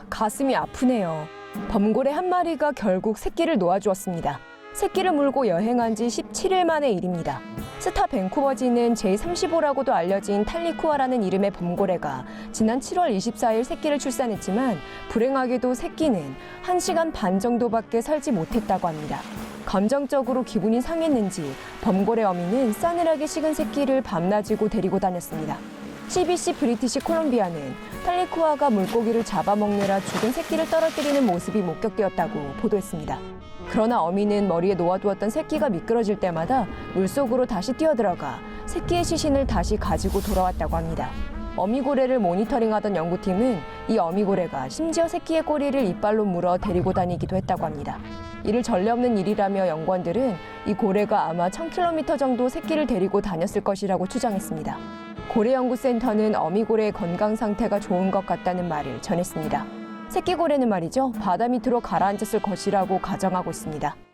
가슴이 아프네요. 범고래 한 마리가 결국 새끼를 놓아주었습니다. 새끼를 물고 여행한 지 17일 만의 일입니다. 스타 밴쿠버지는 제35라고도 알려진 탈리쿠아라는 이름의 범고래가 지난 7월 24일 새끼를 출산했지만 불행하게도 새끼는 1시간 반 정도밖에 살지 못했다고 합니다. 감정적으로 기분이 상했는지 범고래 어미는 싸늘하게 식은 새끼를 밤낮이고 데리고 다녔습니다. CBC 브리티시 콜롬비아는 탈리쿠아가 물고기를 잡아먹느라 죽은 새끼를 떨어뜨리는 모습이 목격되었다고 보도했습니다. 그러나 어미는 머리에 놓아두었던 새끼가 미끄러질 때마다 물속으로 다시 뛰어들어가 새끼의 시신을 다시 가지고 돌아왔다고 합니다. 어미고래를 모니터링하던 연구팀은 이 어미고래가 심지어 새끼의 꼬리를 이빨로 물어 데리고 다니기도 했다고 합니다. 이를 전례 없는 일이라며 연구원들은 이 고래가 아마 1000km 정도 새끼를 데리고 다녔을 것이라고 추정했습니다. 고래연구센터는 어미고래의 건강 상태가 좋은 것 같다는 말을 전했습니다. 새끼고래는 말이죠, 바다 밑으로 가라앉았을 것이라고 가정하고 있습니다.